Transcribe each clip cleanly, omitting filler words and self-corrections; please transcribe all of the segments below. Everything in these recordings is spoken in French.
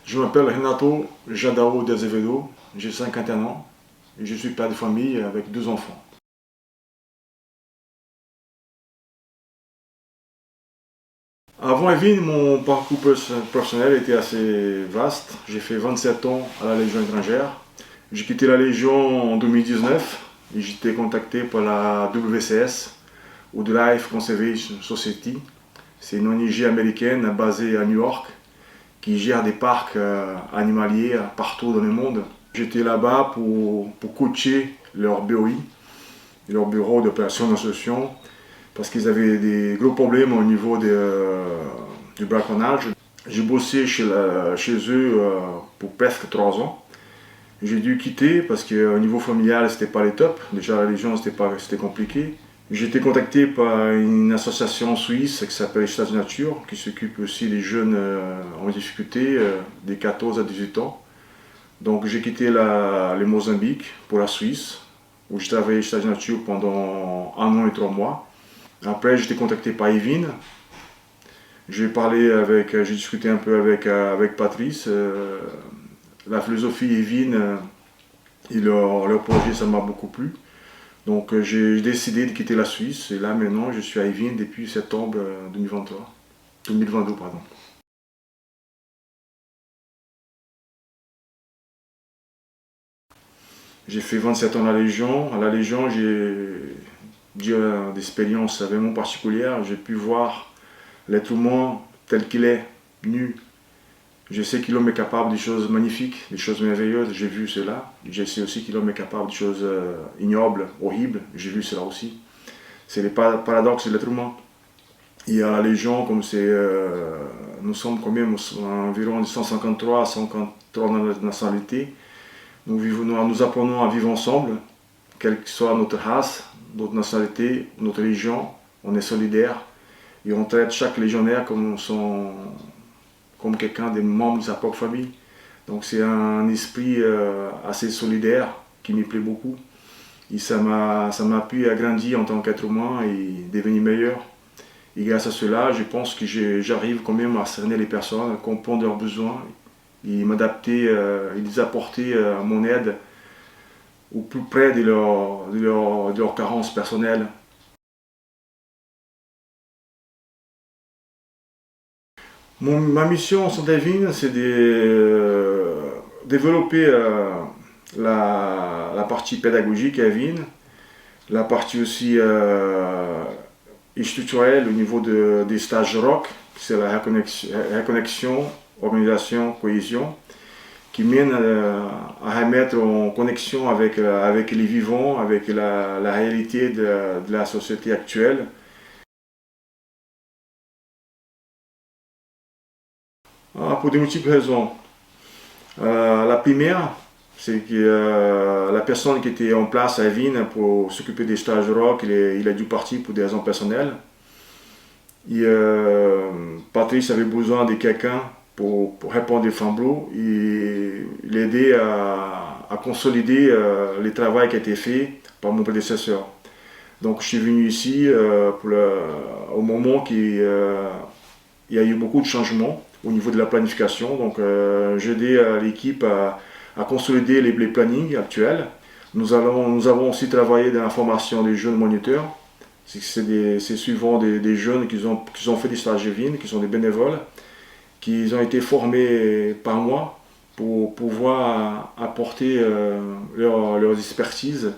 Je m'appelle Renato Jadao de Azevedo, j'ai 51 ans et je suis père de famille avec 2 enfants. Avant Evin, mon parcours professionnel était assez vaste. J'ai fait 27 ans à la Légion étrangère. J'ai quitté la Légion en 2019 et j'étais contacté par la WCS, Wildlife Conservation Society. C'est une ONG américaine basée à New York qui gère des parcs animaliers partout dans le monde. J'étais là-bas pour coacher leur BOI, leur bureau d'opération d'association, parce qu'ils avaient des gros problèmes au niveau du braconnage. J'ai bossé chez eux pour presque 3 ans. J'ai dû quitter parce qu'au niveau familial, c'était pas les top. Déjà, la Légion, c'était compliqué. J'ai été contacté par une association suisse qui s'appelle États Nature, qui s'occupe aussi des jeunes en difficulté, des 14 à 18 ans. Donc j'ai quitté le Mozambique pour la Suisse, où je travaillais chez États Nature pendant 1 an et 3 mois. Après, j'ai été contacté par Evin. J'ai discuté un peu avec Patrice. La philosophie Evin et leur projet, ça m'a beaucoup plu. Donc j'ai décidé de quitter la Suisse et là maintenant je suis à Evin depuis septembre 2022 pardon. J'ai fait 27 ans à la Légion. À la Légion, j'ai une expérience vraiment particulière. J'ai pu voir l'être humain tel qu'il est, nu. Je sais que l'homme est capable de choses magnifiques, des choses merveilleuses, j'ai vu cela. Je sais aussi que l'homme est capable de choses ignobles, horribles, j'ai vu cela aussi. C'est le paradoxe de l'être humain. Et à la Légion, nous sommes quand même environ 153 à 153 nationalités. Nous apprenons à vivre ensemble, quelle que soit notre race, notre nationalité, notre religion. On est solidaires et on traite chaque légionnaire comme quelqu'un des membres de sa propre famille. Donc c'est un esprit assez solidaire qui me plaît beaucoup. Et ça m'a pu agrandir en tant qu'être humain et devenir meilleur. Et grâce à cela, je pense que j'arrive quand même à cerner les personnes, à comprendre leurs besoins et m'adapter et les apporter mon aide au plus près de leurs carences personnelles. Ma mission en Santé-Vigne, c'est de développer la partie pédagogique à Vigne, la partie aussi structurelle au niveau des stages ROC, c'est la reconnexion, organisation, cohésion, qui mène à remettre en connexion avec les vivants, avec la réalité de la société actuelle. Pour de multiples raisons. La première, c'est que la personne qui était en place à Vigne pour s'occuper des stages ROC, il a dû partir pour des raisons personnelles. Et Patrice avait besoin de quelqu'un pour répondre au flambeau et l'aider à consolider le travail qui a été fait par mon prédécesseur. Donc je suis venu ici au moment qu'il y a eu beaucoup de changements au niveau de la planification. Donc j'ai aidé l'équipe à consolider les plannings actuels. Nous avons aussi travaillé dans la formation des jeunes moniteurs. C'est suivant des jeunes qui ont fait des stages de Vigne, qui sont des bénévoles, qui ont été formés par moi pour pouvoir apporter leur expertise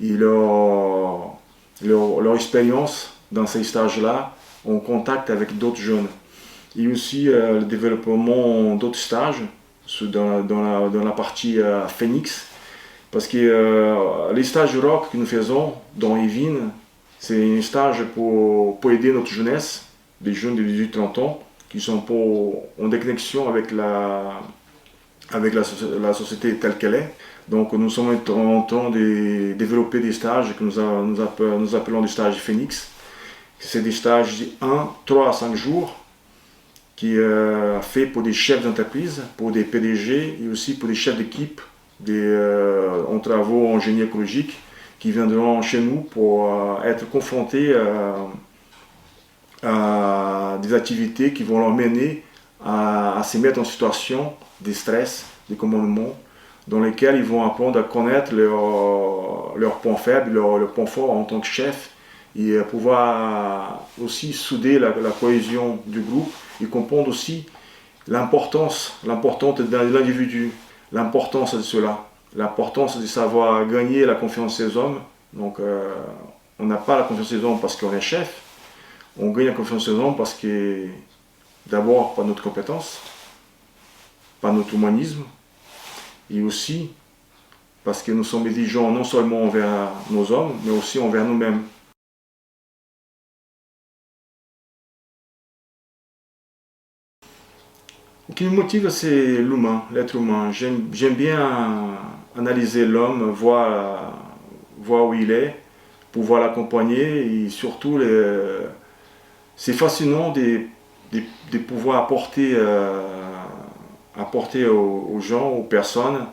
et leur expérience dans ces stages-là en contact avec d'autres jeunes. Et aussi le développement d'autres stages dans la partie Phoenix, parce que les stages rock que nous faisons dans Evin, c'est un stage pour aider notre jeunesse, des jeunes de 18-30 ans, qui sont en déconnexion avec la société telle qu'elle est. Donc nous sommes en train de développer des stages que nous appelons des stages Phoenix. C'est des stages de 1, 3 à 5 jours qui est fait pour des chefs d'entreprise, pour des PDG et aussi pour des chefs d'équipe en travaux en génie écologique qui viendront chez nous pour être confrontés à des activités qui vont leur mener à se mettre en situation des stress, des commandements, dans lesquels ils vont apprendre à connaître leurs points faibles, leurs points forts en tant que chef, et pouvoir aussi souder la cohésion du groupe et comprendre aussi l'importance de l'individu, l'importance de cela, l'importance de savoir gagner la confiance des hommes. Donc on n'a pas la confiance des hommes parce qu'on est chef, on gagne la confiance des hommes parce que d'abord par notre compétence, par notre humanisme, et aussi parce que nous sommes exigeants non seulement envers nos hommes, mais aussi envers nous-mêmes. Ce qui me motive, c'est l'humain, l'être humain. J'aime bien analyser l'homme, voir où il est, pouvoir l'accompagner et surtout, c'est fascinant de pouvoir apporter aux gens, aux personnes,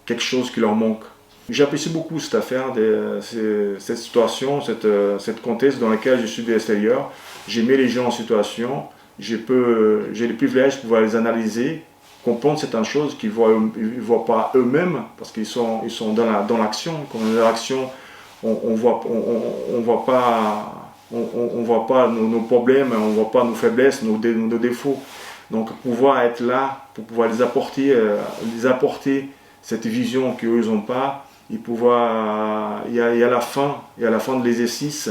quelque chose qui leur manque. J'apprécie beaucoup cette affaire, cette situation, cette contexte dans laquelle je suis de l'extérieur. J'ai mis les gens en situation, j'ai le privilège de pouvoir les analyser, comprendre certaines choses qu'ils ne voient pas eux-mêmes, parce qu'ils sont dans l'action. Quand on est dans l'action, on voit pas nos problèmes, on ne voit pas nos faiblesses, nos défauts. Donc pouvoir être là, pour pouvoir les apporter cette vision qu'eux n'ont pas, et pouvoir, et à la fin de l'exercice,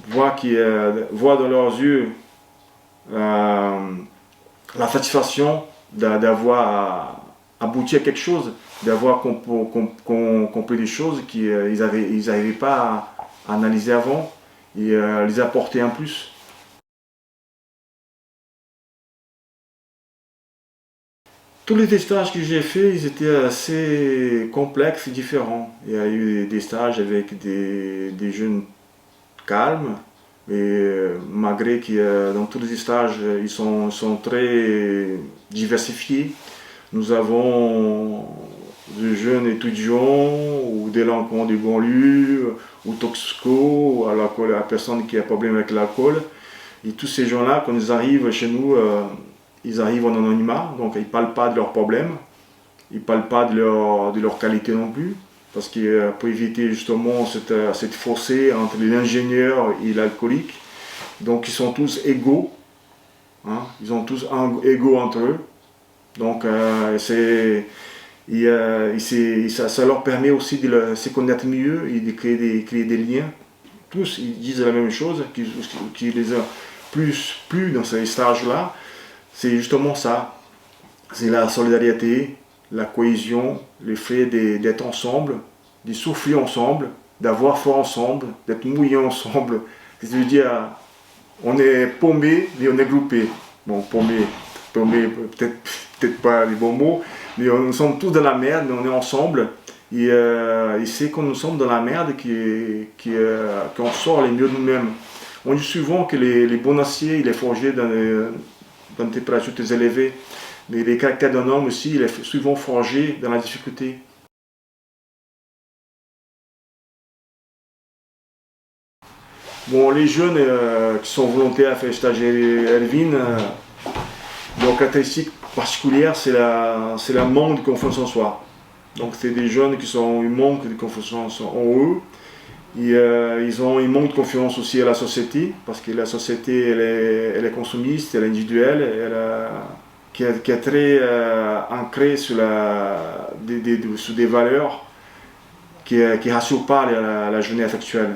voir dans leurs yeux la satisfaction d'avoir abouti à quelque chose, d'avoir compris des choses qu'ils n'arrivaient pas à analyser avant et les apporter en plus. Tous les stages que j'ai faits, ils étaient assez complexes et différents. Il y a eu des stages avec des jeunes calmes, mais malgré que dans tous les stages, ils sont très diversifiés. Nous avons des jeunes étudiants ou délinquants de banlieue ou toxicos ou à la personne qui a un problème avec l'alcool. Et tous ces gens-là, quand ils arrivent chez nous, ils arrivent en anonymat, donc ils ne parlent pas de leurs problèmes, ils ne parlent pas de leur qualité non plus, parce que pour éviter justement cette fossé entre l'ingénieur et l'alcoolique, donc ils sont tous égaux, hein, ils ont tous égaux entre eux, donc ça leur permet aussi de se connaître mieux et de créer des liens. Tous ils disent la même chose, qui les a plus dans ces stages-là, c'est justement ça. C'est la solidarité, la cohésion, le fait d'être ensemble, de souffrir ensemble, d'avoir foi ensemble, d'être mouillé ensemble. C'est-à-dire, on est paumé, mais on est groupé. Bon, paumé, peut-être pas les bons mots, mais nous sommes tous dans la merde, mais on est ensemble. Et c'est quand nous sommes dans la merde qu'on sort les mieux de nous-mêmes. On dit souvent que les bons aciers, il est forgé dans des températures très élevées. Mais les caractères d'un homme aussi, il est souvent forgé dans la difficulté. Bon, les jeunes qui sont volontaires à faire le stage Elvin, leur caractéristique particulière, c'est la manque de confiance en soi. Donc, c'est des jeunes qui manquent de confiance en eux. Et, ils ont un manque de confiance aussi à la société, parce que la société, elle est consumiste, elle est individuelle, qui est très ancrée sur des valeurs qui ne rassurent pas la jeunesse actuelle.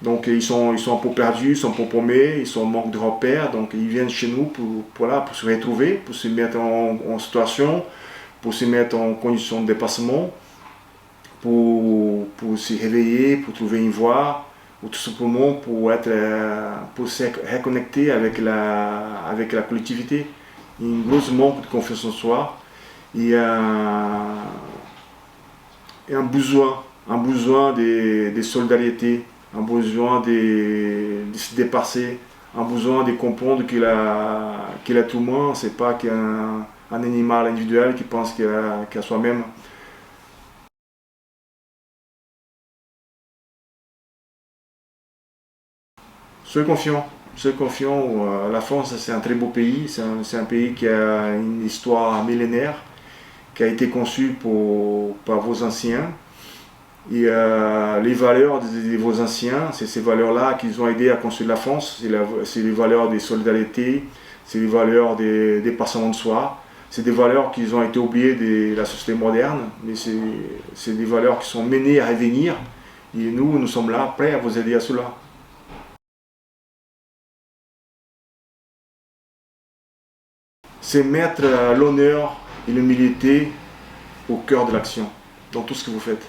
Donc ils sont un peu perdus, ils sont un peu paumés, ils sont en manque de repères, donc ils viennent chez nous pour se retrouver, pour se mettre en situation, pour se mettre en condition de dépassement, pour se réveiller, pour trouver une voie, ou tout simplement pour se reconnecter avec la collectivité. Il y a une grosse manque de confiance en soi, il y a un besoin de solidarité, un besoin de se dépasser, un besoin de comprendre que l'être humain, c'est pas qu'un animal individuel qui pense qu'à soi-même. Soyez confiant. soyez confiants. La France, c'est un très beau pays. C'est un pays qui a une histoire millénaire, qui a été conçu par vos anciens. Et les valeurs de vos anciens, c'est ces valeurs-là qui ont aidé à construire la France. C'est les valeurs de solidarité, c'est les valeurs des dépassement de soi. C'est des valeurs qui ont été oubliées de la société moderne, mais c'est des valeurs qui sont menées à revenir. Et nous sommes là, prêts à vous aider à cela. C'est mettre l'honneur et l'humilité au cœur de l'action, dans tout ce que vous faites.